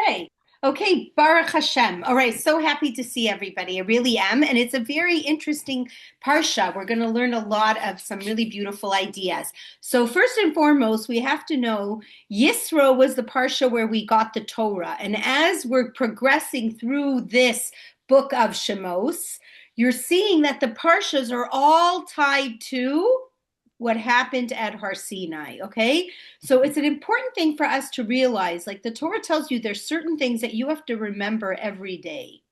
Okay. Okay, Baruch Hashem. All right, so happy to see everybody. I really am. And it's a very interesting parsha. We're going to learn a lot of some really beautiful ideas. So, first and foremost, we have to know Yisro was the parsha where we got the Torah. And as we're progressing through this book of Shemos, you're seeing that the parshas are all tied to what happened at Har Sinai, okay? So it's an important thing for us to realize, like the Torah tells you there's certain things that you have to remember every day.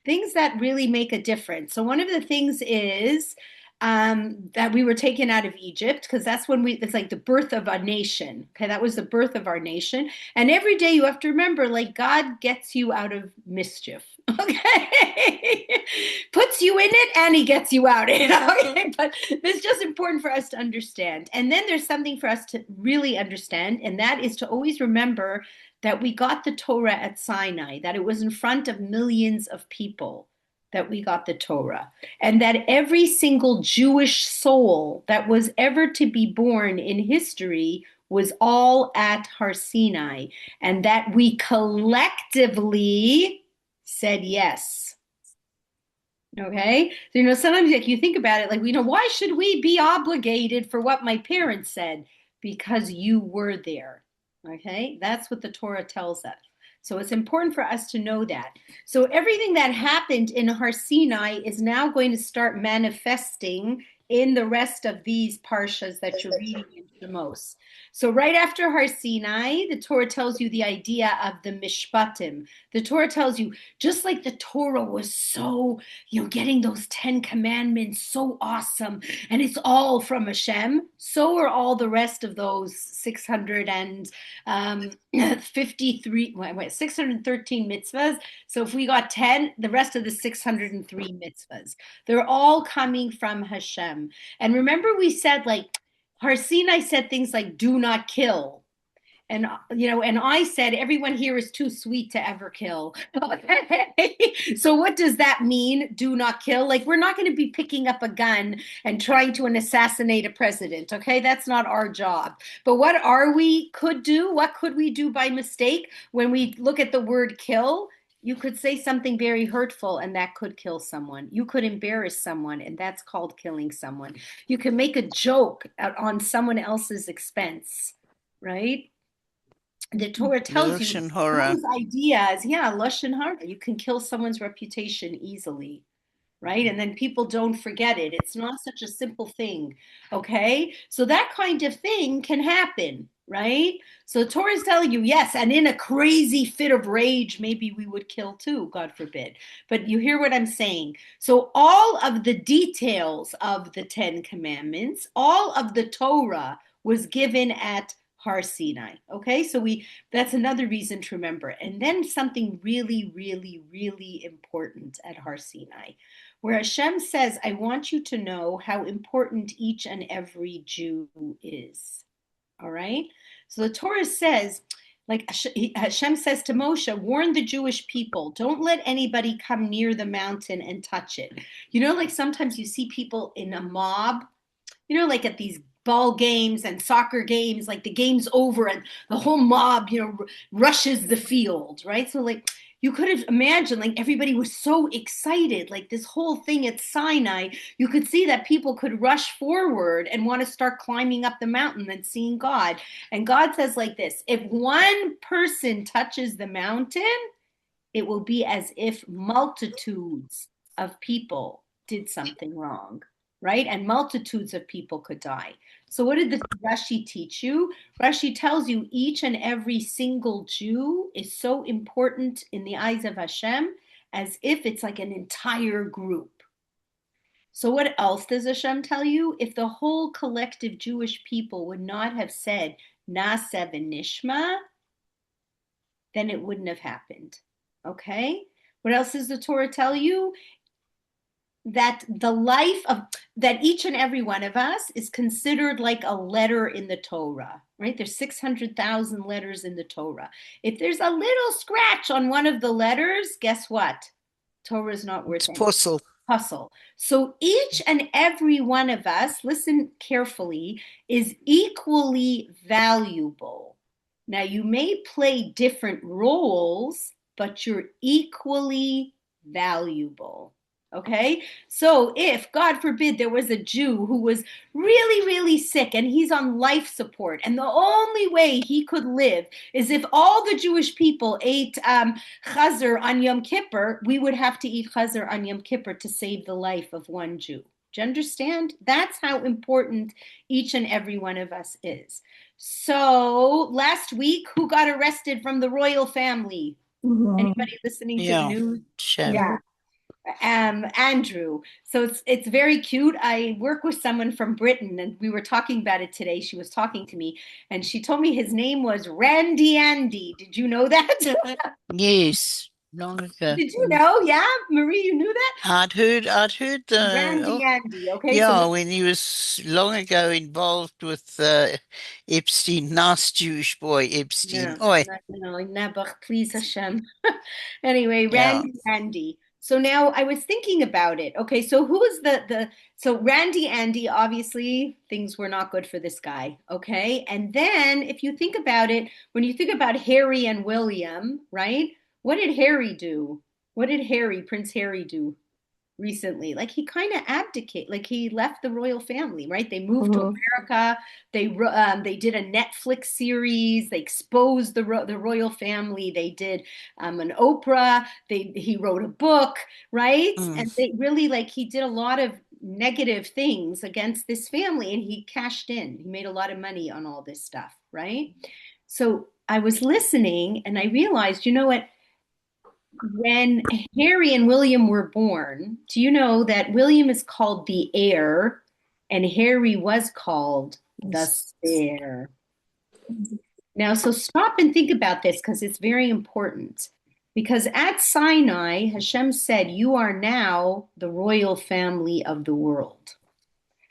Things that really make a difference. So one of the things is that we were taken out of Egypt because it's like the birth of a nation. Okay, that was the birth of our nation. And every day you have to remember, like God gets you out of mischief. Okay, puts you in it and he gets you out. Okay, but it's just important for us to understand. And then there's something for us to really understand, and that is to always remember that we got the Torah at Sinai, that it was in front of millions of people that we got the Torah, and that every single Jewish soul that was ever to be born in history was all at Har Sinai, and that we collectively said yes. Okay? So, sometimes like you think about it, like, why should we be obligated for what my parents said? Because you were there. Okay? That's what the Torah tells us. So it's important for us to know that. So everything that happened in Har Sinai is now going to start manifesting in the rest of these parshas that you're reading in Shemos. So right after Har Sinai, the Torah tells you the idea of the Mishpatim. The Torah tells you, just like the Torah was so, getting those 10 commandments so awesome, and it's all from Hashem, so are all the rest of those 613 mitzvahs. So if we got 10, the rest of the 603 mitzvahs, they're all coming from Hashem. And remember we said, like, Har Sinai said things like, do not kill. And, and I said, everyone here is too sweet to ever kill. So what does that mean? Do not kill. Like, we're not going to be picking up a gun and trying to assassinate a president. Okay. That's not our job. But what could do? What could we do by mistake when we look at the word kill? You could say something very hurtful and that could kill someone. You could embarrass someone and that's called killing someone. You can make a joke on someone else's expense, right? The Torah tells you those ideas, lashon hara. You can kill someone's reputation easily, right? And then people don't forget it. It's not such a simple thing, okay? So that kind of thing can happen, right? So the Torah is telling you, yes, and in a crazy fit of rage, maybe we would kill too, God forbid. But you hear what I'm saying? So all of the details of the 10 commandments, all of the Torah was given at Har Sinai. Okay, so that's another reason to remember. And then something really, really, really important at Har Sinai, where Hashem says, I want you to know how important each and every Jew is. All right, so the Torah says, like Hashem says to Moshe, warn the Jewish people, don't let anybody come near the mountain and touch it. Like sometimes you see people in a mob, like at these ball games and soccer games, like the game's over and the whole mob, rushes the field, right? So like you could have imagined, like everybody was so excited, like this whole thing at Sinai, you could see that people could rush forward and want to start climbing up the mountain and seeing God. And God says like this, if one person touches the mountain, it will be as if multitudes of people did something wrong, right? And multitudes of people could die. So what did the Rashi teach you? Rashi tells you each and every single Jew is so important in the eyes of Hashem as if it's like an entire group. So what else does Hashem tell you? If the whole collective Jewish people would not have said Naaseh v'nishma, then it wouldn't have happened. Okay? What else does the Torah tell you? That that each and every one of us is considered like a letter in the Torah, right? There's 600,000 letters in the Torah. If there's a little scratch on one of the letters, guess what? Torah is not worth anything. Puzzle. So each and every one of us, listen carefully, is equally valuable. Now, you may play different roles, but you're equally valuable. Okay. So if, God forbid, there was a Jew who was really, really sick and he's on life support, and the only way he could live is if all the Jewish people ate chazer on Yom Kippur, we would have to eat chazer on Yom Kippur to save the life of one Jew. Do you understand? That's how important each and every one of us is. So last week, who got arrested from the royal family? Anybody listening to the Yeah, news? Shem. Yeah. Andrew. So it's very cute. I work with someone from Britain, and we were talking about it today. She was talking to me, and she told me his name was Randy Andy. Did you know that? Yes, long ago. Did you know? Yeah, Marie, you knew that? I'd heard Randy oh, Andy. Okay, so yeah, when he was long ago involved with Epstein, nice Jewish boy, Epstein. no, Oi, no, never, please Hashem. Anyway, yeah. Randy. So now I was thinking about it. Okay, so who is the so Randy Andy, obviously things were not good for this guy. Okay. And then if you think about it, when you think about Harry and William, right? What did Harry do? What did Prince Harry do recently? Like he kind of abdicated, like he left the royal family, right? They moved to America. They did a Netflix series. They exposed the royal family. They did an Oprah. He wrote a book, right? Mm. And they really like he did a lot of negative things against this family, and he cashed in. He made a lot of money on all this stuff, right? So I was listening, and I realized, you know what? When Harry and William were born, do you know that William is called the heir and Harry was called the spare? Now, so stop and think about this because it's very important. Because at Sinai, Hashem said, "You are now the royal family of the world."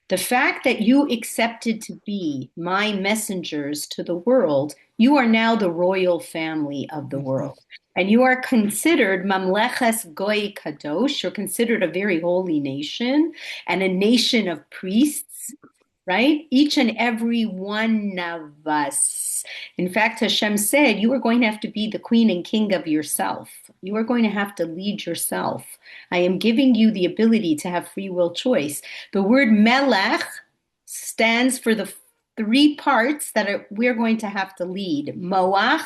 The fact that you accepted to be my messengers to the world, you are now the royal family of the Mhm. world. And you are considered Mamleches Goy Kadosh. You're considered a very holy nation and a nation of priests, right? Each and every one of us. In fact, Hashem said, you are going to have to be the queen and king of yourself. You are going to have to lead yourself. I am giving you the ability to have free will choice. The word melech stands for the three parts that we're going to have to lead. Moach,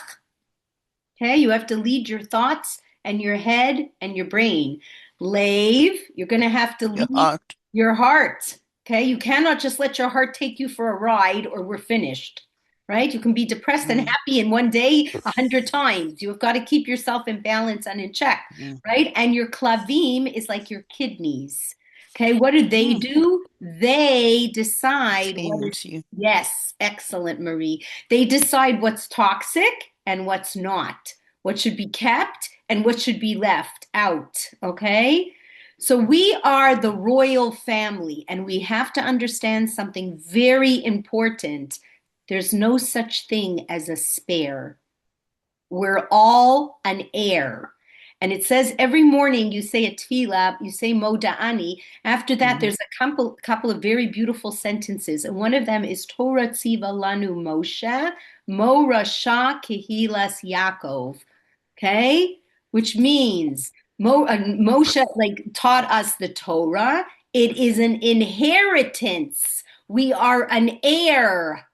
okay, you have to lead your thoughts and your head and your brain. Lave, you're going to have to Your lead heart. your heart. Okay, you cannot just let your heart take you for a ride or we're finished, right? You can be depressed and Mm. happy in one day 100 times. You've got to keep yourself in balance and in check, Mm. right? And your clavim is like your kidneys. Okay, what Mm. do? They decide what is, Cleans you. yes, excellent, Marie. They decide what's toxic and what's not, what should be kept and what should be left out. Okay, so we are the royal family, and we have to understand something very important. There's no such thing as a spare. We're all an heir. And it says every morning you say a tefillah, you say moda'ani. After that, Mm. there's a couple of very beautiful sentences. And one of them is Torah tziva lanu Moshe, Mo Rasha Kehilas Yaakov. Okay? Which means Moshe like taught us the Torah. It is an inheritance. We are an heir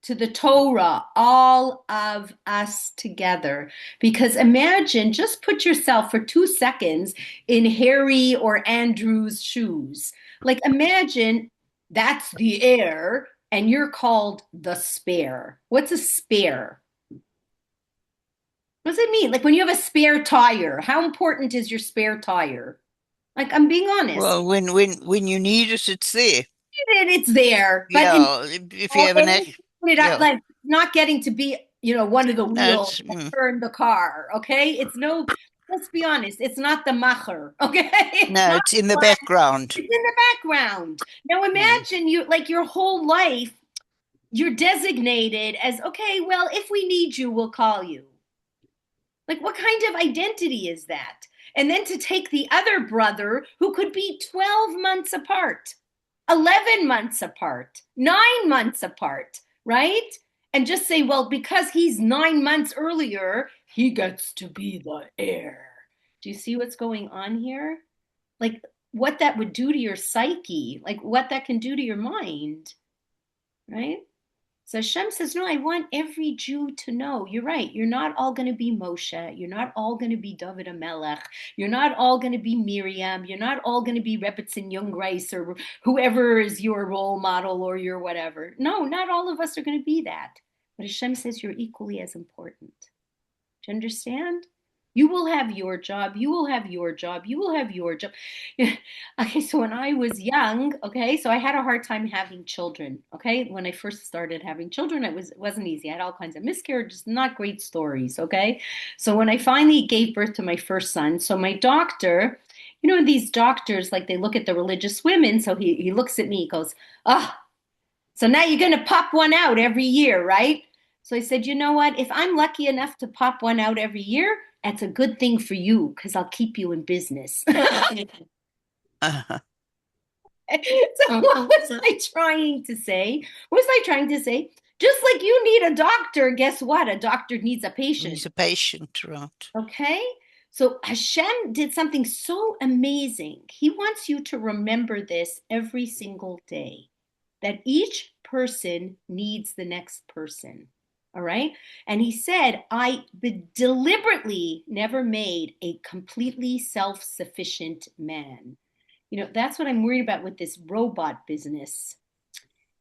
to the Torah, all of us together. Because imagine, just put yourself for 2 seconds in Harry or Andrew's shoes. Like, imagine that's the heir and you're called the spare. What's a spare? What does it mean? Like, when you have a spare tire, how important is your spare tire? Like, I'm being honest. Well, when you need it, it's there. It's there, but in Yeah, if you have an it up yeah, like not getting to be, one of the no, wheels it's that turn the car. Okay, it's no. Let's be honest. It's not the macher. Okay, it's no, not it's in the one. background. It's in the background. Now Mm. imagine you like your whole life. You're designated as okay. Well, if we need you, we'll call you. Like, what kind of identity is that? And then to take the other brother who could be 12 months apart, 11 months apart, 9 months apart, right? and just say, well, because he's 9 months earlier, he gets to be the heir. Do you see what's going on here? Like what that would do to your psyche, like what that can do to your mind, right? So Hashem says, no, I want every Jew to know. You're right. You're not all going to be Moshe. You're not all going to be David HaMelech. You're not all going to be Miriam. You're not all going to be Rebbetzin Jungreis or whoever is your role model or your whatever. No, not all of us are going to be that. But Hashem says you're equally as important. Do you understand? You will have your job. You will have your job. You will have your job. Okay, so when I was young, okay, so I had a hard time having children. Okay, when I first started having children, it wasn't easy. I had all kinds of miscarriages, not great stories. Okay, so when I finally gave birth to my first son, so my doctor, these doctors, like they look at the religious women. So he looks at me, he goes, "Oh, so now you're going to pop one out every year, right?" So I said, you know what? If I'm lucky enough to pop one out every year, that's a good thing for you because I'll keep you in business. Uh-huh. So what was I trying to say? What was I trying to say? Just like you need a doctor, guess what? A doctor needs a patient. He's a patient, right? Okay? So Hashem did something so amazing. He wants you to remember this every single day, that each person needs the next person. All right. And he said, I deliberately never made a completely self sufficient man. That's what I'm worried about with this robot business.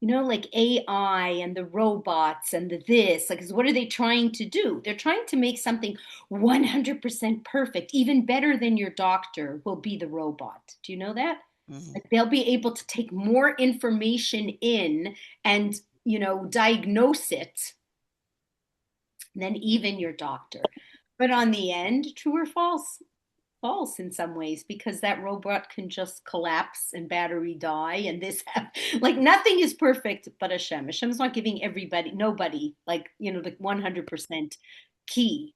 Like AI and the robots and the this, like, what are they trying to do? They're trying to make something 100% perfect, even better than your doctor will be the robot. Do you know that? Mm. Like they'll be able to take more information in and, diagnose it than even your doctor. But on the end, true or false? False in some ways, because that robot can just collapse and battery die and this like nothing is perfect but Hashem's not giving everybody, nobody, like the 100% key.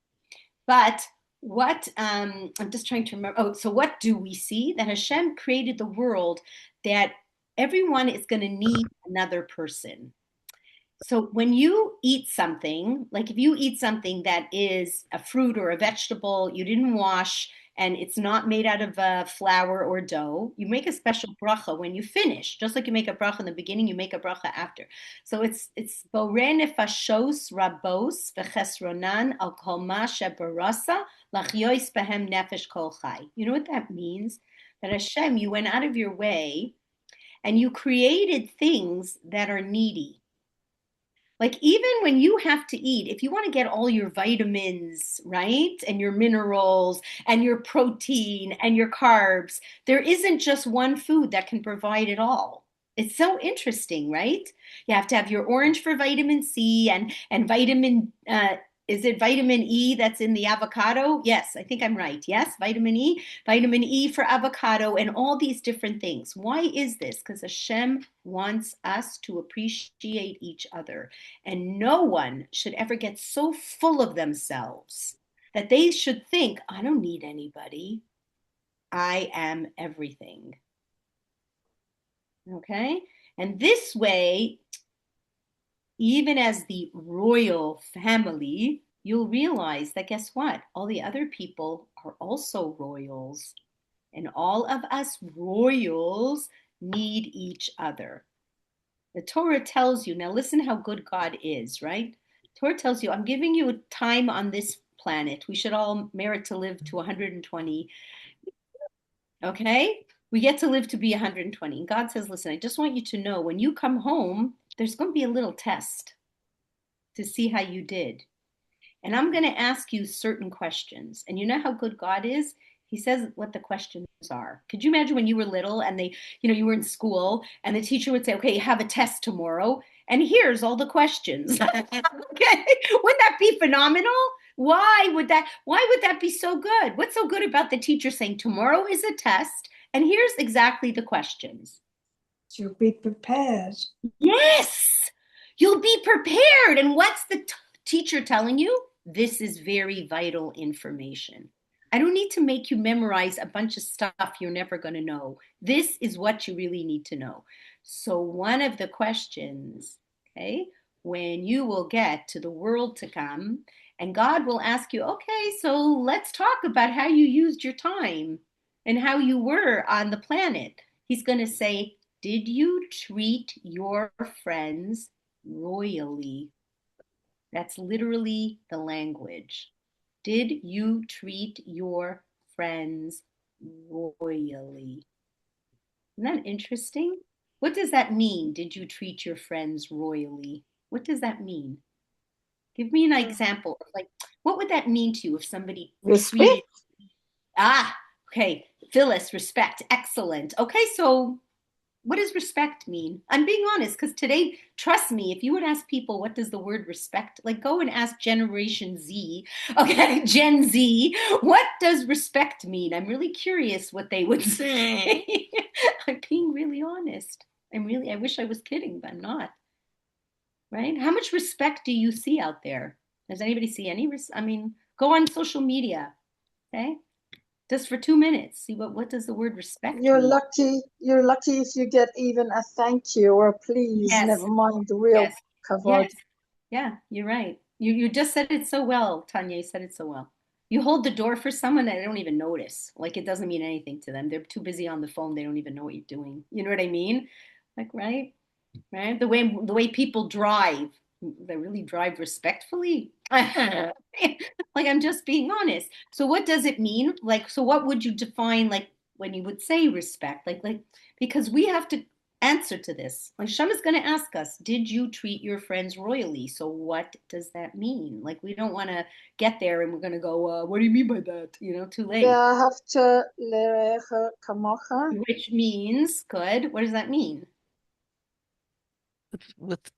But what I'm just trying to remember. Oh, so what do we see? That Hashem created the world that everyone is going to need another person. So when you eat something, like if you eat something that is a fruit or a vegetable you didn't wash and it's not made out of flour or dough, you make a special bracha when you finish. Just like you make a bracha in the beginning, you make a bracha after. So it's borei nefashos rabos v'chesronan al kol ma shebarasa lachyois behem nefesh kol chai. You know what that means? That Hashem, you went out of your way and you created things that are needy. Like even when you have to eat, if you want to get all your vitamins, right? And your minerals and your protein and your carbs, there isn't just one food that can provide it all. It's so interesting, right? You have to have your orange for vitamin C and vitamin is it vitamin E that's in the avocado? Yes, I think I'm right. Yes, vitamin E for avocado, and all these different things. Why is this? Because Hashem wants us to appreciate each other. And no one should ever get so full of themselves that they should think, I don't need anybody. I am everything. Okay? And this way, even as the royal family, you'll realize that guess what? All the other people are also royals. And all of us royals need each other. The Torah tells you, now listen how good God is, right? The Torah tells you, I'm giving you a time on this planet. We should all merit to live to 120. Okay? We get to live to be 120. And God says, listen, I just want you to know when you come home, there's going to be a little test to see how you did. And I'm going to ask you certain questions. And you know how good God is? He says what the questions are. Could you imagine when you were little and you were in school and the teacher would say, okay, you have a test tomorrow and here's all the questions. Okay. Wouldn't that be phenomenal? Why would that be so good? What's so good about the teacher saying tomorrow is a test and here's exactly the questions? You'll be prepared. Yes, you'll be prepared. And what's the teacher telling you? This is very vital information. I don't need to make you memorize a bunch of stuff you're never going to know. This is what you really need to know. So one of the questions, okay, when you will get to the world to come, and God will ask you, okay, so let's talk about how you used your time and how you were on the planet. He's going to say, did you treat your friends royally? That's literally the language. Did you treat your friends royally? Isn't that interesting? What does that mean? Did you treat your friends royally? What does that mean? Give me an example. Like, what would that mean to you if somebody treated? Respect. Ah, okay. Phyllis, respect. Excellent. Okay, so what does respect mean? I'm being honest because today, trust me, if you would ask people what does the word respect, like go and ask Generation Z, okay, Gen Z, what does respect mean? I'm really curious what they would say. I'm being really honest. I wish I was kidding, but I'm not, right? How much respect do you see out there? Does anybody see any? I mean, go on social media, okay? Just for 2 minutes, see what does the word respect You're mean? lucky. You're lucky if you get even a thank you or a please. Yes, Never mind the real yes, yes. kavod. Yeah, you're right. You just said it so well, Tanya. You said it so well. You hold the door for someone that they don't even notice. Like it doesn't mean anything to them. They're too busy on the phone. They don't even know what you're doing. You know what I mean? Like, right? Right? The way people drive, they really drive respectfully. Like I'm just being honest. So what does it mean? Like, so what would you define like when you would say respect? Like because we have to answer to this. Like Shem is going to ask us, did you treat your friends royally? So what does that mean? Like we don't want to get there and we're going to go, what do you mean by that? Too late. ואהבת לרעך כמוך. Which means, good. What does that mean? with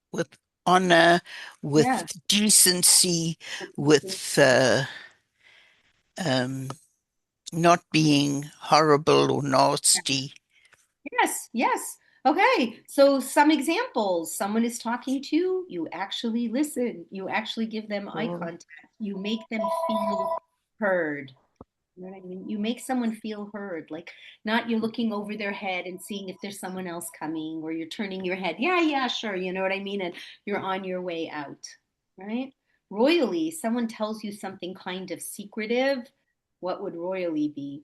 honor, Yeah. with decency, with um, not being horrible or nasty. Yes, yes. Okay, so some examples. Someone is talking to you, you actually listen, you actually give them eye contact, you make them feel heard. You know what I mean? You make someone feel heard, like not you're looking over their head and seeing if there's someone else coming, or you're turning your head, yeah, yeah, sure, you know what I mean? And you're on your way out, right? Royally, someone tells you something kind of secretive, what would royally be?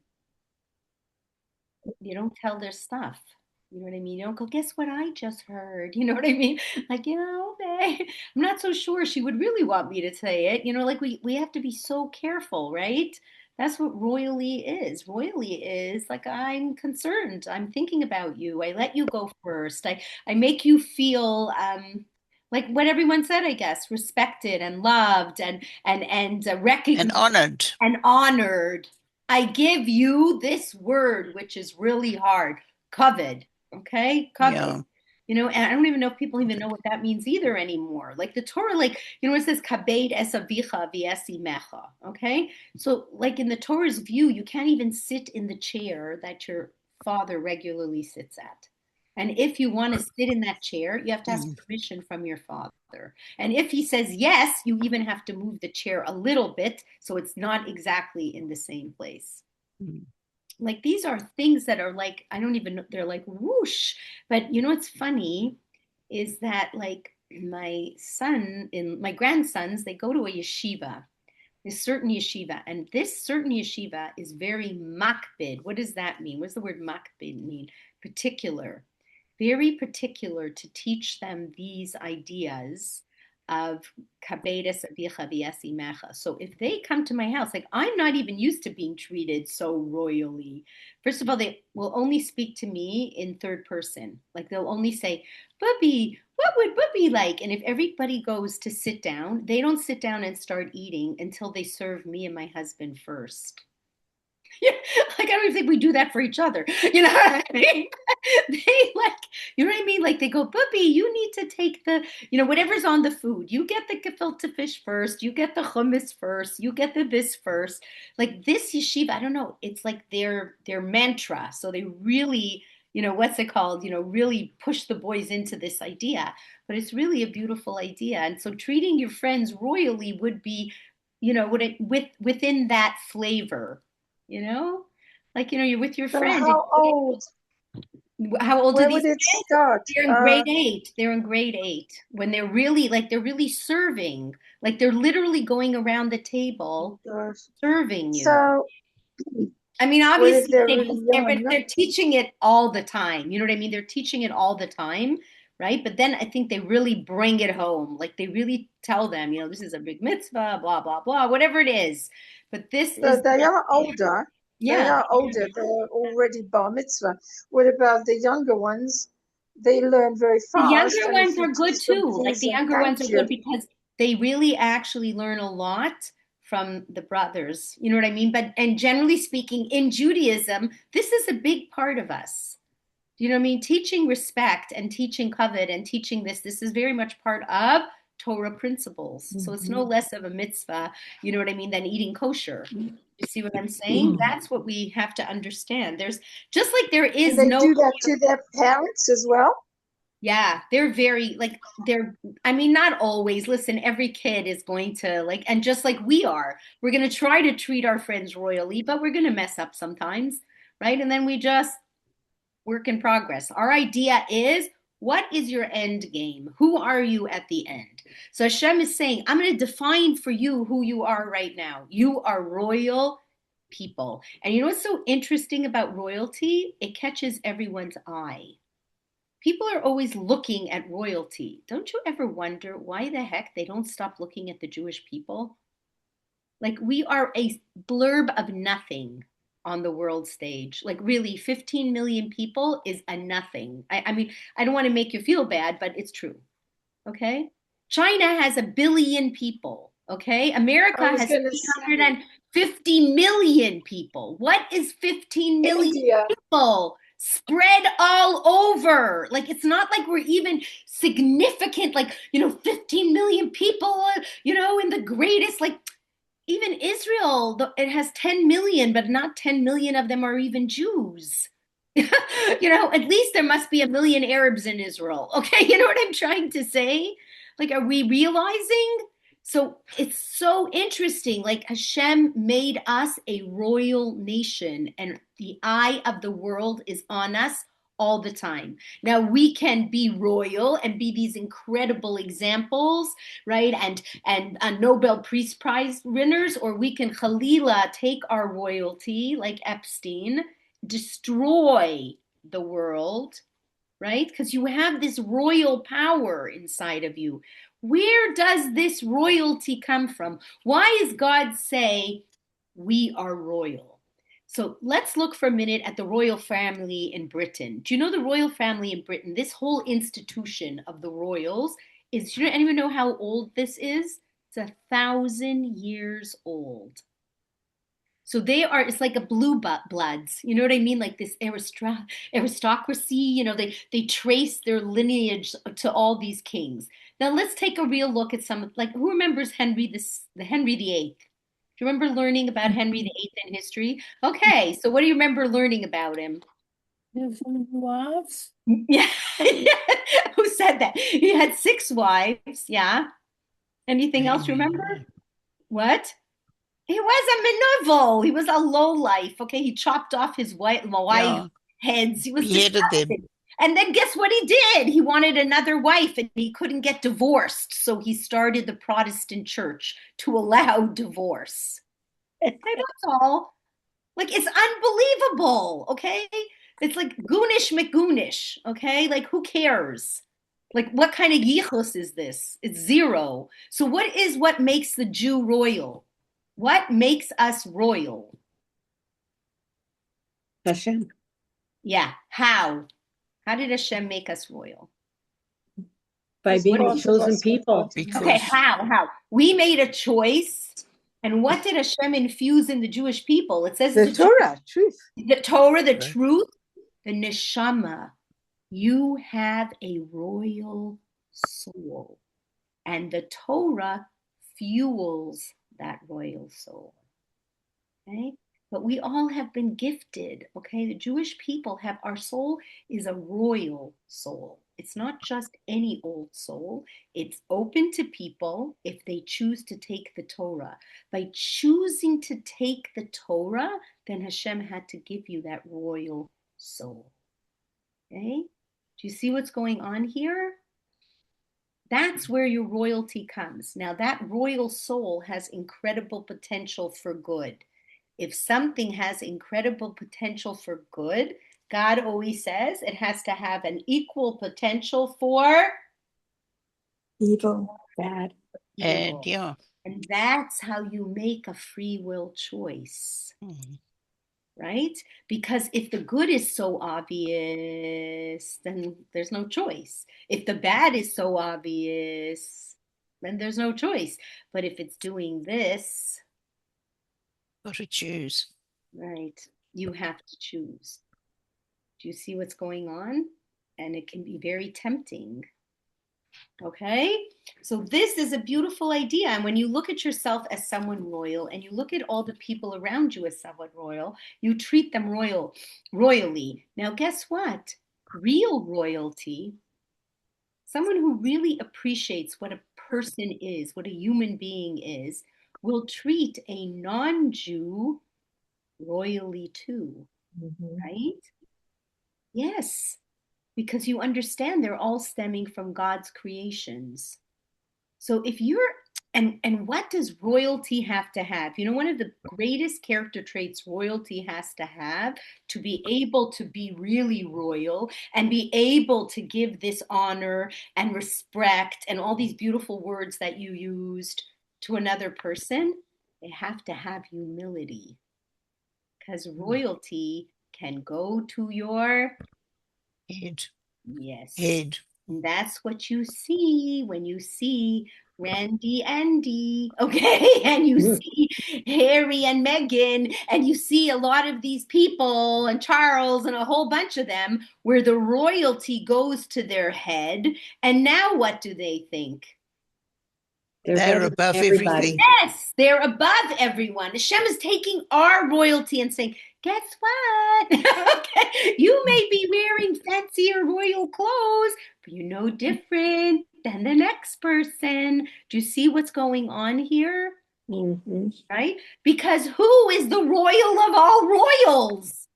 You don't tell their stuff. You know what I mean? You don't go, guess what I just heard? You know what I mean? Like, babe, I'm not so sure she would really want me to say it. Like we have to be so careful, right? That's what royally is. Royally is like, I'm concerned. I'm thinking about you. I let you go first. I make you feel like what everyone said, I guess, respected and loved and And recognized honored. and honored. I give you this word, which is really hard, covet. Okay, covet. Yeah. And I don't even know if people even know what that means either anymore. Like the Torah, like it says kabed es avicha v'esimecha. Okay, so like in the Torah's view, you can't even sit in the chair that your father regularly sits at. And if you want to sit in that chair, you have to ask Mm. permission from your father. And if he says yes, you even have to move the chair a little bit so it's not exactly in the same place. Mm. Like these are things that are like, I don't even know, they're like whoosh. But what's funny is that like my grandsons, they go to a yeshiva, this certain yeshiva, and this certain yeshiva is very makbid. What does that mean? What does the word makbid mean? Particular, very particular to teach them these ideas of kabedes avicha v'esimecha. So if they come to my house, like I'm not even used to being treated so royally. First of all, they will only speak to me in third person. Like they'll only say, Bubby, what would Bubby like? And if everybody goes to sit down, they don't sit down and start eating until they serve me and my husband first. Yeah, like I don't even think we do that for each other. You know what I mean? They like, you know what I mean? Like they go, Bubby, you need to take the, whatever's on the food. You get the gefilte fish first. You get the hummus first. You get the this first. Like this yeshiva, I don't know. It's like their mantra. So they really, what's it called? Really push the boys into this idea. But it's really a beautiful idea. And so treating your friends royally would be, within that flavor, you know? Like, you're with your So friend. how old? How old are Where these would it kids? start? They're in grade 8. They're in grade 8 when they're really serving. Like they're literally going around the table Gosh. serving you. So, I mean, what if obviously, they're really young? they're teaching it all the time. You know what I mean? They're teaching it all the time, right? But then I think they really bring it home. Like they really tell them, this is a big mitzvah, blah, blah, blah, whatever it is. But this So is, they are older. They yeah. are older. They're already bar mitzvah. What about the younger ones? They learn very The fast, younger and if ones you are good teach them too. Like please the and younger thank ones are you, good because they really actually learn a lot from the brothers. You know what I mean? And generally speaking, in Judaism, this is a big part of us. You know what I mean? Teaching respect and teaching kavod and teaching this is very much part of Torah principles. So it's no less of a mitzvah, you know what I mean, than eating kosher. You see what I'm saying? That's what we have to understand. There's just like there and is they no, do that to their parents as well. yeah, they're very like I mean, not always. Listen, every kid is going to like, and just like we're going to try to treat our friends royally, but we're going to mess up sometimes, right? And then we just work in progress. Our idea is, what is your end game? Who are you at the end? So Hashem is saying, I'm going to define for you who you are right now. You are royal people. And you know what's so interesting about royalty? It catches everyone's eye. People are always looking at royalty. Don't you ever wonder why the heck they don't stop looking at the Jewish people? Like we are a blurb of nothing on the world stage. Like really, 15 million people is a nothing. I mean, I don't want to make you feel bad, but it's true. Okay. China has 1 billion people. Okay. America I was has going to say 350 million people. What is 15 million India. people? Spread all over. Like it's not like we're even significant, like, 15 million people, in the greatest, like even Israel, it has 10 million, but not 10 million of them are even Jews. At least there must be 1 million Arabs in Israel. Okay, you know what I'm trying to say? Like, are we realizing? So it's so interesting. Like, Hashem made us a royal nation, and the eye of the world is on us all the time. Now, we can be royal and be these incredible examples, right? And Nobel Peace Prize winners, or we can Khalila take our royalty like Epstein, destroy the world, right? Because you have this royal power inside of you. Where does this royalty come from? Why does God say we are royal? So let's look for a minute at the royal family in Britain. Do you know the royal family in Britain? This whole institution of the royals is, do you anyone know how old this is? It's 1,000 years old. So it's like a blue bloods. You know what I mean? Like this aristocracy, they trace their lineage to all these kings. Now let's take a real look at some, like who remembers the Henry VIII? Do you remember learning about Henry VIII in history? Okay, so what do you remember learning about him? Wives? Yeah. Who said that? He had 6 wives. Yeah. Anything else you remember? What? He was a manoeuvre. He was a low life. Okay, he chopped off his wife Yeah, heads. He was beheaded them. disgusting. And then guess what he did? He wanted another wife and he couldn't get divorced. So he started the Protestant church to allow divorce. And that's all. Like it's unbelievable. Okay. It's like Goonish McGoonish. Okay. Like who cares? Like what kind of yichus is this? It's zero. So what makes the Jew royal? What makes us royal? Hashem. Yeah. How? How did Hashem make us royal? By being a Part of chosen us, people. Okay, Because how? We made a choice. And what did Hashem infuse in the Jewish people? It says The Torah, truth. the Torah, the Right. truth, the neshama. You have a royal soul. And the Torah fuels that royal soul. Okay? But we all have been gifted. Okay? The Jewish people have, our soul is a royal soul. It's not just any old soul. It's open to people if they choose to take the Torah. By choosing to take the Torah, then Hashem had to give you that royal soul. Okay? Do you see what's going on here? That's where your royalty comes. Now, that royal soul has incredible potential for good. If something has incredible potential for good, God always says it has to have an equal potential for Evil, bad. And evil. yeah. And that's how you make a free will choice, right? Because if the good is so obvious, then there's no choice. If the bad is so obvious, then there's no choice. But if it's doing this, Got to choose. right, you have to choose. Do you see what's going on? And it can be very tempting. Okay, so this is a beautiful idea. And when you look at yourself as someone royal and you look at all the people around you as someone royal, you treat them royally. Now, guess what? Real royalty, someone who really appreciates what a person is, what a human being is, will treat a non-Jew royally too, right? Yes, because you understand they're all stemming from God's creations. So if you're and what does royalty have to have? You know, one of the greatest character traits royalty has to be able to be really royal and be able to give this honor and respect and all these beautiful words that you used to another person, they have to have humility. Because royalty can go to your Head. yes. Head. And that's what you see when you see Randy Andy, okay? And you see Harry and Meghan, and you see a lot of these people and Charles and a whole bunch of them where the royalty goes to their head. And now what do they think? They're above everything. Yes, they're above everyone. Hashem is taking our royalty and saying, guess what? Okay, you may be wearing fancier royal clothes, but you're no different than the next person. Do you see what's going on here? Right? Because who is the royal of all royals?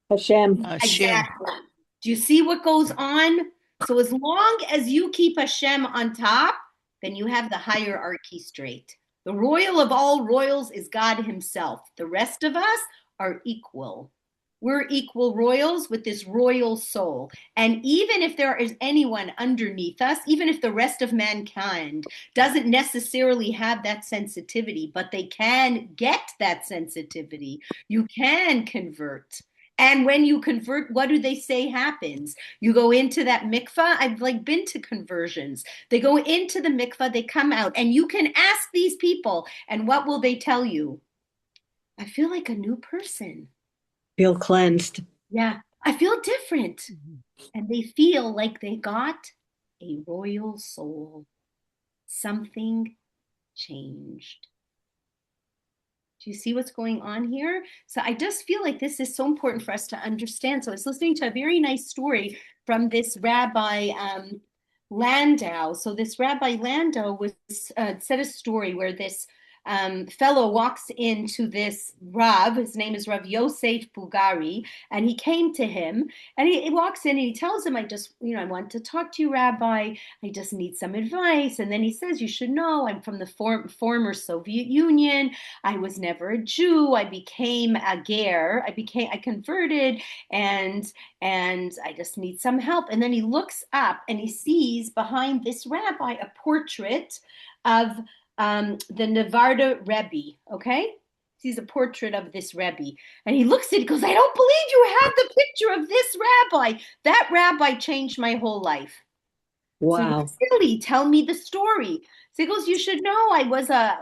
Hashem. Exactly. Do you see what goes on? So as long as you keep Hashem on top, then you have the hierarchy straight. The royal of all royals is God himself. The rest of us are equal. We're equal royals with this royal soul. And even if there is anyone underneath us, even if the rest of mankind doesn't necessarily have that sensitivity, but they can get that sensitivity, you can convert. And when you convert, what do they say happens? You go into that mikvah. I've been to conversions. They go into the mikvah, they come out, and you can ask these people, and what will they tell you? I feel like a new person. Feel cleansed. Yeah, I feel different. And they feel like they got a royal soul. Something changed. Do you see what's going on here? So I just feel like this is so important for us to understand. So I was listening to a very nice story from this Rabbi Landau. So this Rabbi Landau was said a story where this fellow walks into this Rav. His name is Rav Yosef Bugari, and he came to him, and he walks in and he tells him, I want to talk to you, Rabbi. I just need some advice. And then he says, you should know, I'm from the former Soviet Union. I was never a Jew. I became a ger. I converted, and I just need some help. And then he looks up and he sees behind this rabbi a portrait of the Nevada Rebbe, okay? Sees a portrait of this Rebbe. And he looks at it, he goes, I don't believe you have the picture of this rabbi. That rabbi changed my whole life. Wow. So really, tell me the story. So he goes, you should know I was a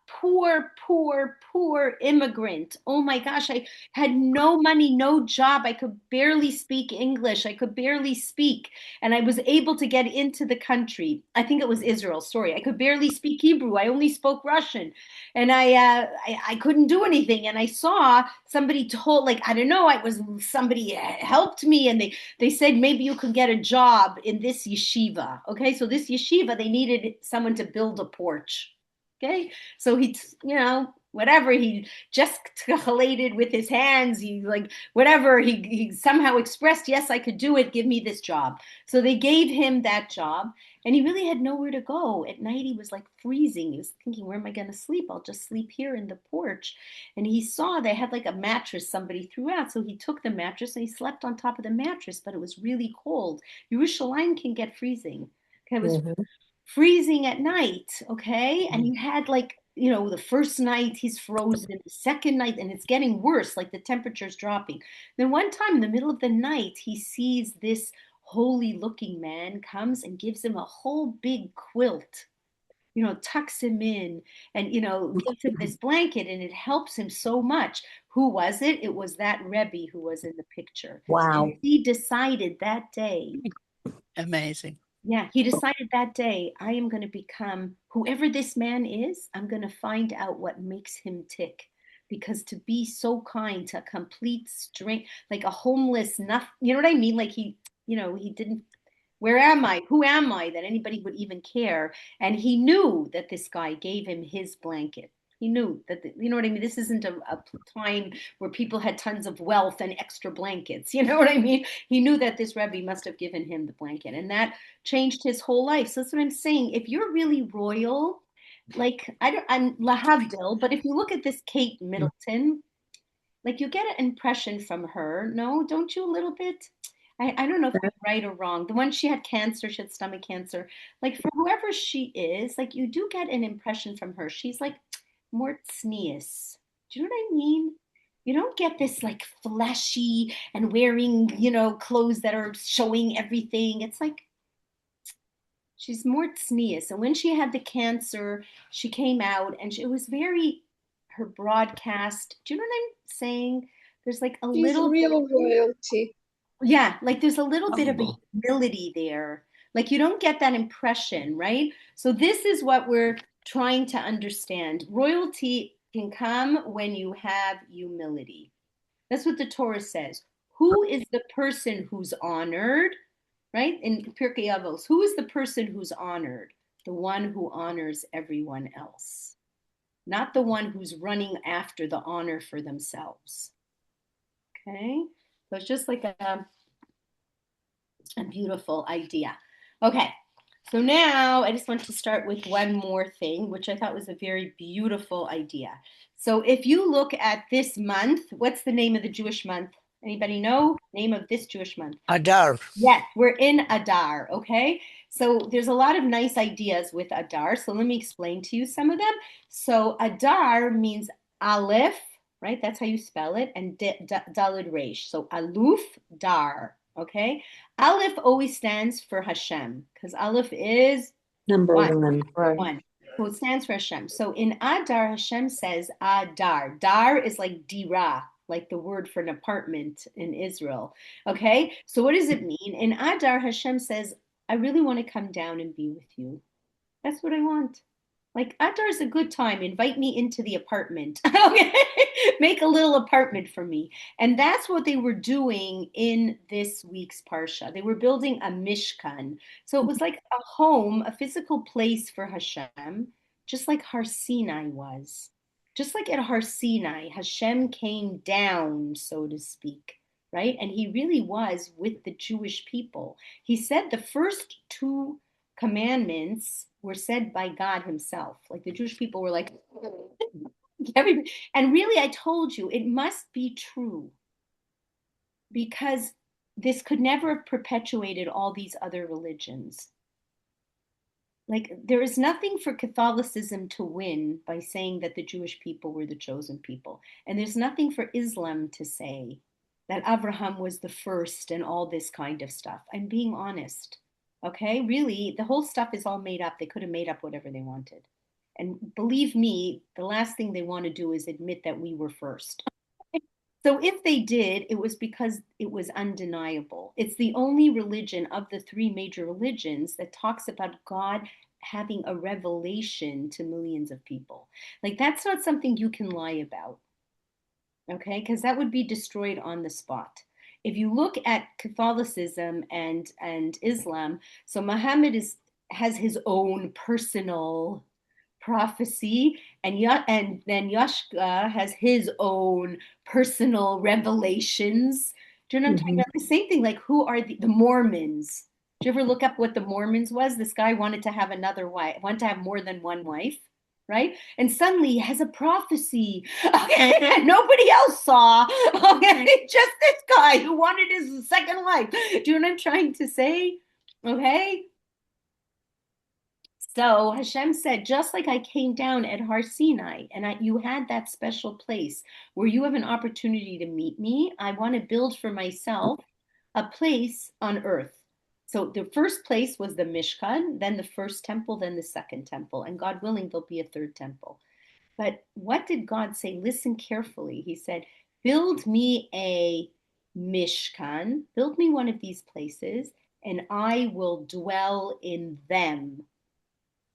poor immigrant. Oh my gosh, I had no money, no job. I could barely speak English. I could barely speak. And I was able to get into the country. I think it was Israel, sorry. I could barely speak Hebrew. I only spoke Russian. And I couldn't do anything. And I saw somebody told, I don't know, somebody helped me, and they said maybe you could get a job in this yeshiva. Okay, so this yeshiva, they needed someone to build a porch. Okay, so he whatever, he gesticulated with his hands, he like whatever, he somehow expressed, yes, I could do it, give me this job. So they gave him that job, and he really had nowhere to go. At night he was like freezing. He was thinking, where am I going to sleep? I'll just sleep here in the porch. And he saw they had like a mattress somebody threw out, so he took the mattress and he slept on top of the mattress, but it was really cold. Yerushalayim can get freezing. Okay, it was freezing at night, okay? And he had like, the first night he's frozen, the second night, and it's getting worse, like the temperature's dropping. Then one time in the middle of the night, he sees this holy looking man comes and gives him a whole big quilt, tucks him in and, gives him this blanket, and it helps him so much. Who was it? It was that Rebbe who was in the picture. Wow. And he decided that day. Amazing. Yeah, he decided that day, I am going to become whoever this man is. I'm going to find out what makes him tick. Because to be so kind to a complete stranger, like a homeless, nothing, you know what I mean? Like he didn't, where am I? Who am I that anybody would even care? And he knew that this guy gave him his blanket. He knew that, you know what I mean? This isn't a time where people had tons of wealth and extra blankets. You know what I mean? He knew that this Rebbe must have given him the blanket, and that changed his whole life. So that's what I'm saying. If you're really royal, like I'm lahavdil, but if you look at this Kate Middleton, like you get an impression from her. No, don't you a little bit? I don't know if I'm right or wrong. The one, she had cancer, she had stomach cancer. Like for whoever she is, like you do get an impression from her. She's like more tznius. Do you know what I mean? You don't get this like flashy and wearing, clothes that are showing everything. It's like she's more tznius. And when she had the cancer, she came out and it was very, her broadcast. Do you know what I'm saying? There's like a She's little real royalty. Yeah, like there's a little bit of a Humble. humility there. Like you don't get that impression, right? So this is what we're trying to understand. Royalty can come when you have humility. That's what the Torah says. Who is the person who's honored, right? In Pirkei Avos, who is the person who's honored? The one who honors everyone else, not the one who's running after the honor for themselves. Okay? So it's just like a beautiful idea. Okay, so now I just want to start with one more thing, which I thought was a very beautiful idea. So if you look at this month, what's the name of the Jewish month? Anybody know? Name of this Jewish month? Adar. Yes, we're in Adar, okay? So there's a lot of nice ideas with Adar. So let me explain to you some of them. So Adar means Aleph, right? That's how you spell it, and Daled Resh. So Aluf Dar, okay? Aleph always stands for Hashem, because Aleph is Number one. one. Right. One. So it stands for Hashem. So in Adar, Hashem says Adar. Dar is like Dira, like the word for an apartment in Israel. Okay? So what does it mean? In Adar, Hashem says, I really want to come down and be with you. That's what I want. Like Adar is a good time. Invite me into the apartment. Okay? Make a little apartment for me. And that's what they were doing in this week's Parsha. They were building a Mishkan. So it was like a home, a physical place for Hashem, just like Har Sinai was. Just like at Har Sinai, Hashem came down, so to speak, right? And he really was with the Jewish people. He said the first two commandments were said by God himself. Like the Jewish people were like, and really, I told you, it must be true because this could never have perpetuated all these other religions. Like, there is nothing for Catholicism to win by saying that the Jewish people were the chosen people. And there's nothing for Islam to say that Abraham was the first and all this kind of stuff. I'm being honest. Okay? Really, the whole stuff is all made up. They could have made up whatever they wanted. And believe me, the last thing they want to do is admit that we were first. So if they did, it was because it was undeniable. It's the only religion of the three major religions that talks about God having a revelation to millions of people. Like that's not something you can lie about. Okay? Because that would be destroyed on the spot. If you look at Catholicism and Islam, so Muhammad has his own personal prophecy, and then Yashka has his own personal revelations. Do you know what I'm talking about? The same thing, like who are the Mormons? Did you ever look up what the Mormons was? This guy wanted to have another wife, wanted to have more than one wife, right? And suddenly he has a prophecy, okay, that nobody else saw. Okay, just this guy who wanted his second wife. Do you know what I'm trying to say? Okay. So Hashem said, just like I came down at Har Sinai and you had that special place where you have an opportunity to meet me, I want to build for myself a place on earth. So the first place was the Mishkan, then the first temple, then the second temple. And God willing, there'll be a third temple. But what did God say? Listen carefully. He said, build me a Mishkan, build me one of these places, and I will dwell in them.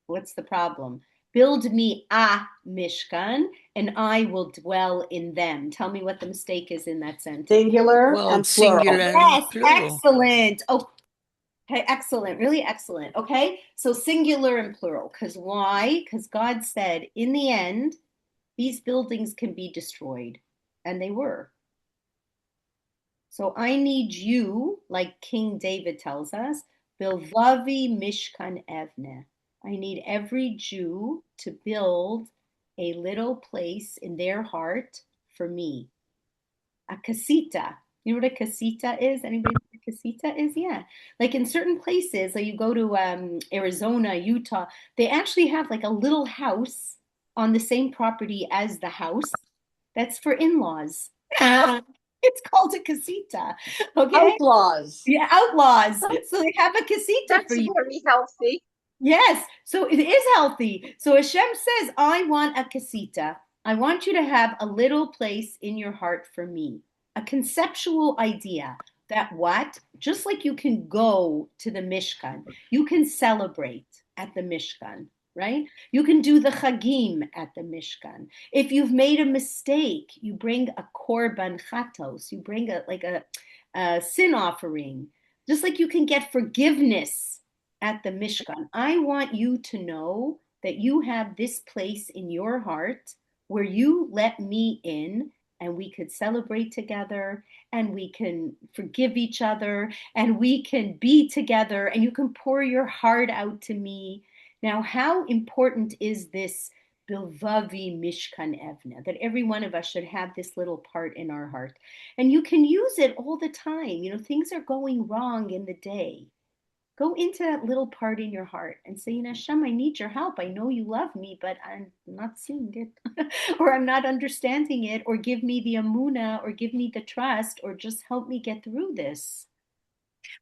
What's the problem? Build me a Mishkan, and I will dwell in them. Tell me what the mistake is in that sentence. Singular Well, and singular plural. and Yes, plural. excellent. Oh, okay, excellent, really excellent. Okay, so singular and plural. Because why? Because God said, in the end, these buildings can be destroyed, and they were. So I need you, like King David tells us, Bilvavi Mishkan Evne. I need every Jew to build a little place in their heart for me. A casita. You know what a casita is? Anybody know what a casita is? Yeah. Like in certain places, like you go to Arizona, Utah, they actually have like a little house on the same property as the house that's for in-laws. It's called a casita. Okay. Outlaws. Yeah, outlaws. So they have a casita for That's you. very healthy. Yes, so it is healthy. So Hashem says, I want a casita. I want you to have a little place in your heart for me. A conceptual idea that what? Just like you can go to the Mishkan, you can celebrate at the Mishkan, right? You can do the Chagim at the Mishkan. If you've made a mistake, you bring a korban chatos, you bring a sin offering. Just like you can get forgiveness at the Mishkan. I want you to know that you have this place in your heart where you let me in and we could celebrate together and we can forgive each other and we can be together and you can pour your heart out to me. Now, how important is this Bilvavi Mishkan Evna, that every one of us should have this little part in our heart? And you can use it all the time. You know, things are going wrong in the day. Go into that little part in your heart and say, Hashem, I need your help. I know you love me, but I'm not seeing it, or I'm not understanding it, or give me the amuna, or give me the trust, or just help me get through this.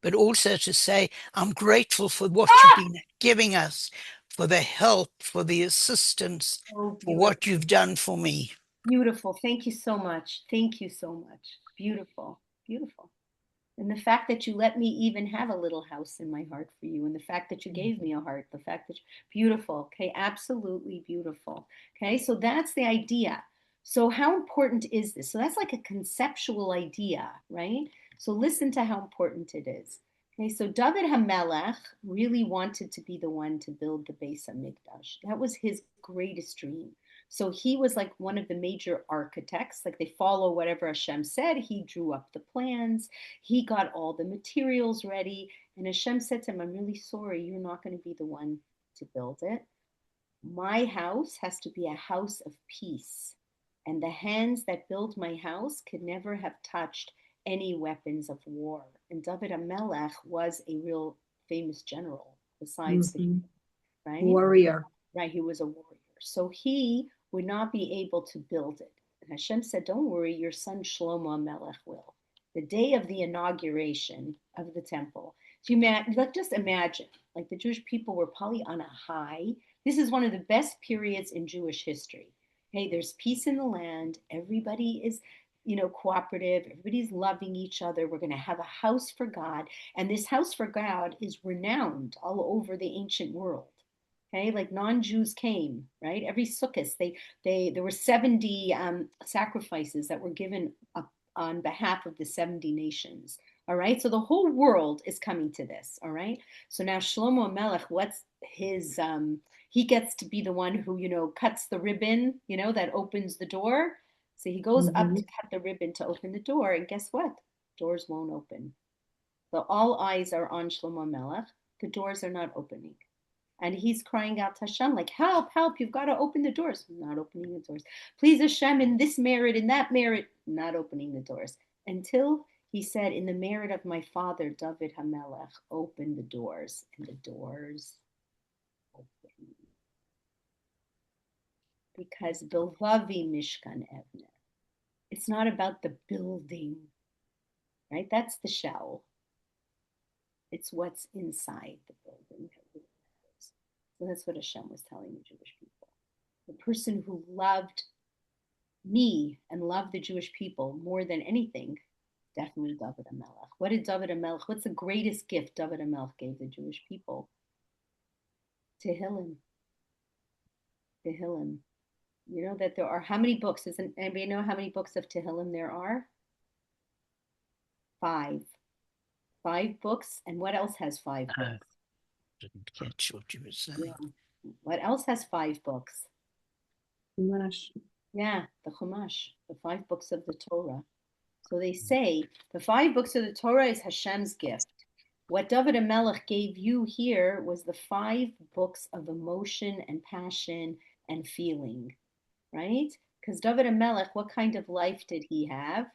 But also to say, I'm grateful for what you've been giving us, for the help, for the assistance, Oh, for what you've done for me. beautiful. Thank you so much. Thank you so much. Beautiful. Beautiful. And the fact that you let me even have a little house in my heart for you, and the fact that you gave me a heart, the fact that beautiful, okay, absolutely beautiful. Okay, so that's the idea. So how important is this? So that's like a conceptual idea, right? So listen to how important it is. Okay, so David HaMelech really wanted to be the one to build the Beis HaMikdash. That was his greatest dream. So he was like one of the major architects, like they follow whatever Hashem said. He drew up the plans, he got all the materials ready. And Hashem said to him, I'm really sorry, you're not going to be the one to build it. My house has to be a house of peace. And the hands that build my house could never have touched any weapons of war. And David HaMelech was a real famous general, besides the, right? Warrior. Right, he was a warrior. So he would not be able to build it. And Hashem said, don't worry, your son Shlomo HaMelech will. The day of the inauguration of the temple. So just imagine, like the Jewish people were probably on a high. This is one of the best periods in Jewish history. Hey, there's peace in the land. Everybody is, cooperative. Everybody's loving each other. We're going to have a house for God. And this house for God is renowned all over the ancient world. Okay, like non-Jews came, right? Every Sukkot, there were 70 sacrifices that were given up on behalf of the 70 nations. All right. So the whole world is coming to this. All right. So now Shlomo Melech, what's his, he gets to be the one who, cuts the ribbon, that opens the door. So he goes up to cut the ribbon to open the door. And guess what? Doors won't open. So all eyes are on Shlomo Melech. The doors are not opening. And he's crying out to Hashem, like, help, help, you've got to open the doors. Not opening the doors. Please, Hashem, in this merit, in that merit, not opening the doors. Until he said, in the merit of my father, David HaMelech, open the doors. And the doors open. Because Bilvavi Mishkan Evner. It's not about the building, right? That's the shell. It's what's inside the building. So that's what Hashem was telling the Jewish people. The person who loved me and loved the Jewish people more than anything, definitely David HaMelech. What did David HaMelech, what's the greatest gift David HaMelech gave the Jewish people? Tehillim. Tehillim. You know that there are, how many books? Doesn't anybody know how many books of Tehillim there are? 5. 5 books. And what else has 5 books? Didn't catch what you were saying. Yeah. What else has 5 books? Chumash. Yeah, the Chumash, the 5 books of the Torah. So they say the 5 books of the Torah is Hashem's gift. What David HaMelech gave you here was the 5 books of emotion and passion and feeling, right? Because David HaMelech, what kind of life did he have?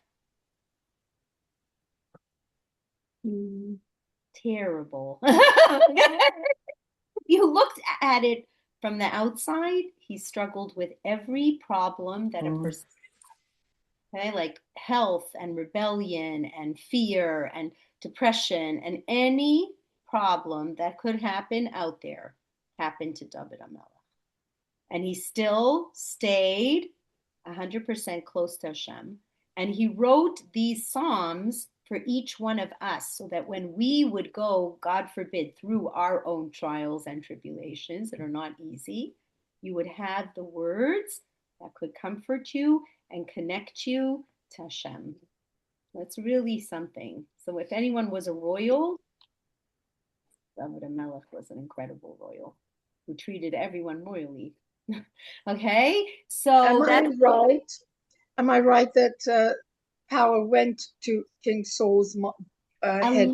Terrible. You looked at it from the outside, he struggled with every problem that a person, okay, like health and rebellion and fear and depression and any problem that could happen out there happened to David HaMelech. And he still stayed 100% close to Hashem. And he wrote these Psalms for each one of us so that when we would go, God forbid, through our own trials and tribulations that are not easy, you would have the words that could comfort you and connect you to Hashem. That's really something. So if anyone was a royal, David HaMelech was an incredible royal who treated everyone royally. Okay, so Am I right that power went to King Saul's head?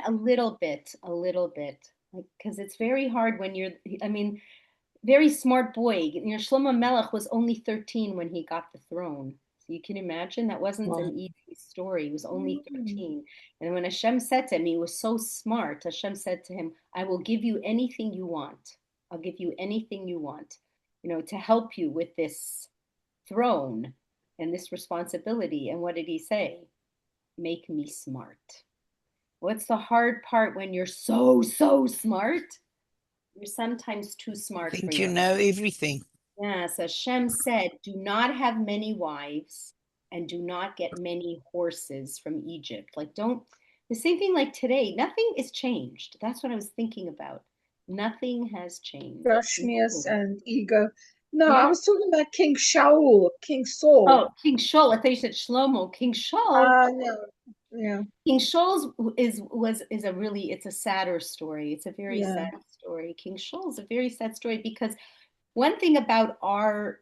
a little bit, like because it's very hard when you're. I mean, very smart boy. Shlomo Melech was only 13 when he got the throne. So you can imagine that wasn't an easy story. He was only 13. And when Hashem said to him, he was so smart. Hashem said to him, I will give you anything you want. I'll give you anything you want, to help you with this throne and this responsibility. And what did he say? Make me smart. What's the hard part when you're so smart? You're sometimes too smart. Think you know everything. Yes, Hashem said, do not have many wives and do not get many horses from Egypt. Like, the same thing like today, nothing is changed. That's what I was thinking about. Nothing has changed. Gashmias and ego. No, yeah. I was talking about King Shaul, King Saul. Oh, King Shaul. I thought you said Shlomo. King Shaul. No. Yeah. King Shaul's is a really, it's a sadder story. It's a very sad story. King Shaul's a very sad story because one thing about our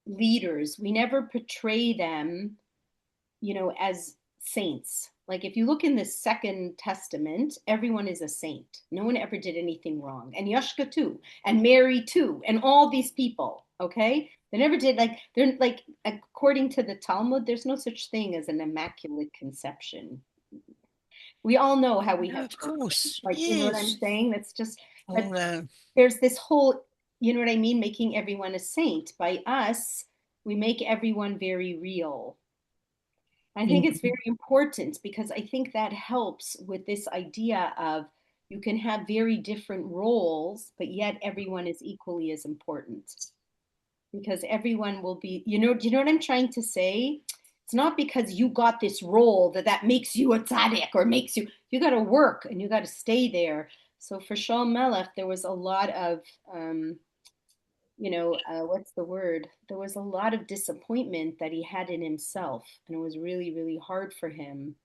leaders, we never portray them, as saints. Like if you look in the Second Testament, everyone is a saint. No one ever did anything wrong. And Yashka too, and Mary too, and all these people, okay? They never did, they're like, according to the Talmud, there's no such thing as an immaculate conception. We all know how we have, of course, like, yes. You know what I'm saying? That's just, there's this whole, you know what I mean? Making everyone a saint. By us, we make everyone very real. I think it's very important because I think that helps with this idea of you can have very different roles, but yet everyone is equally as important. Because everyone will be, do you know what I'm trying to say? It's not because you got this role that makes you a tzaddik or you got to work and you got to stay there. So for Shaul Melech, there was a lot of, what's the word? There was a lot of disappointment that he had in himself. And it was really, really hard for him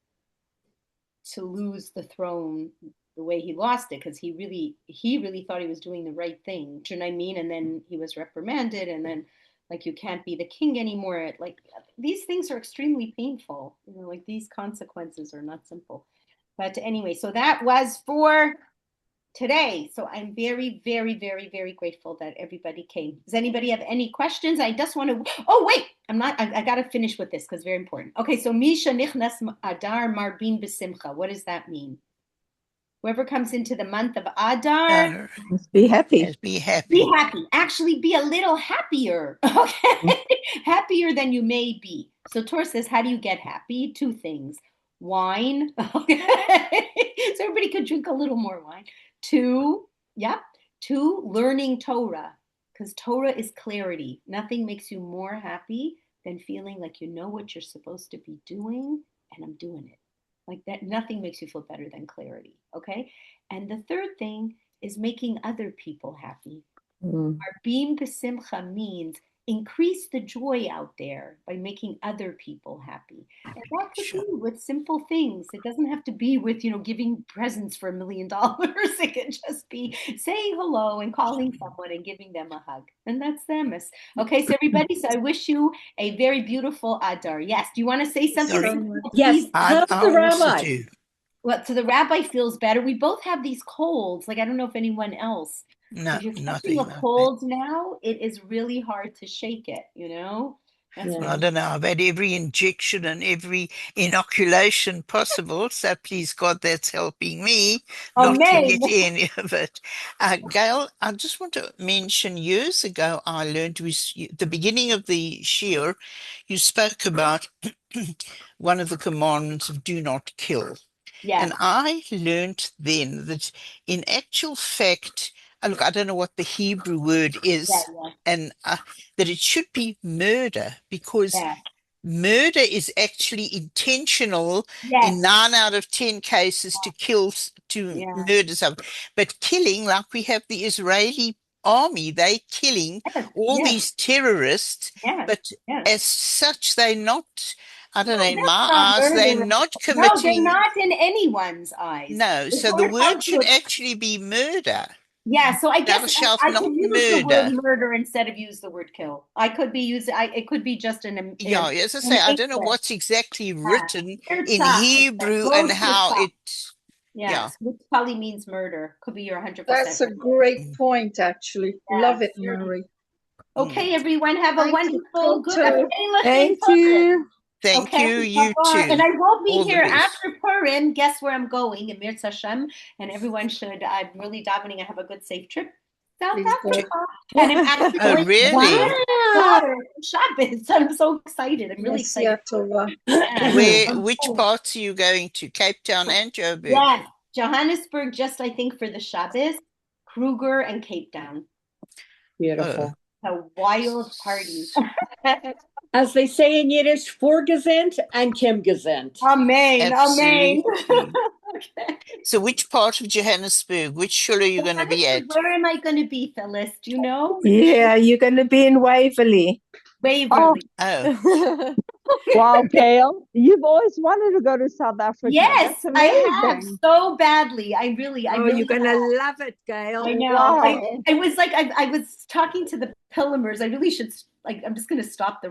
to lose the throne the way he lost it, because he really thought he was doing the right thing. Do you know what I mean? And then he was reprimanded, and then like you can't be the king anymore. Like these things are extremely painful. Like these consequences are not simple. But anyway, so that was for today. So I'm very, very, very, very grateful that everybody came. Does anybody have any questions? I just want to, oh, wait, I got to finish with this because it's very important. Okay, so Misha Nichnas Adar Marbin Besimcha. What does that mean? Whoever comes into the month of Adar, Be happy. Yes, be happy. be happy. Actually, be a little happier. Okay, happier than you may be. So Torah says, how do you get happy? Two things: wine. Okay, so everybody could drink a little more wine. Two, learning Torah, because Torah is clarity. Nothing makes you more happy than feeling like you know what you're supposed to be doing, and I'm doing it. Like that, nothing makes you feel better than clarity. Okay. And the third thing is making other people happy. Arbim b'simcha means increase the joy out there by making other people happy. And that could be with simple things. It doesn't have to be with, giving presents for $1 million. It could just be saying hello and calling someone and giving them a hug. And that's them. Okay, so everybody, so I wish you a very beautiful Adar. Yes, do you want to say something? Sorry. Yes. How's the also rabbi? do. Well, so the rabbi feels better. We both have these colds. Like, I don't know if anyone else. No, If you're nothing catching a like that. cold now, it is really hard to shake it, That's Yeah. what I don't know. I've had every injection and every inoculation possible. So please God, that's helping me not to Amen. get any of it. Gail, I just want to mention years ago, I learned the beginning of the shiur, you spoke about one of the commandments of do not kill. Yes. And I learned then that in actual fact, look, I don't know what the Hebrew word is, Yeah. and that it should be murder, because Yeah. murder is actually intentional Yes. in 9 out of 10 cases to kill, to Yeah. murder someone. But killing, like we have the Israeli army, they killing all Yes. these terrorists, Yes. but Yes. as such, they're not, I don't know, in That's my not eyes, they're murder. not No, they're committing. not in anyone's eyes. No, The so the Torah word tells should you- actually be murder. Yeah, so I Thou guess shalt I not could use the word murder. murder instead of use the word kill. I could be using. It could be just an Yeah, as I say, I don't know English. what's exactly Yeah. written They're in tough. Hebrew Both and are how tough. it. Yes, which probably means murder. Could be your 100%. That's a great point, actually. Love it, Marie. Okay, everyone, have a Thank you. wonderful, good. Thank you. Thank Okay, you, you bye-bye. too. And I won't be All the here best. after Purim. Guess where I'm going? In Mirz Hashem. And everyone should. I'm really davening. I have a good, safe trip. South Please go. Africa. And I'm actually Oh, going really? to my daughter for Shabbos. I'm so excited. I'm really excited. Where? Which parts are you going to? Cape Town and Joburg? Yes, Johannesburg. Just I think for the Shabbos, Kruger and Cape Town. Beautiful. A wild party. As they say in Yiddish, vorgesent and kimgesent. Amen. Absolutely. Amen. Okay. So which part of Johannesburg, which shul are you going to be at? Where am I going to be, Phyllis? Do you know? Yeah, you're going to be in Waverly. Waverly. Oh, Wow, Gail, you've always wanted to go to South Africa. Yes, That's I amazing. have so badly. I really You're going have. to love it, Gail. I know. Wow. I was like, I was talking to the Pillimers. I really should, like, I'm just going to stop the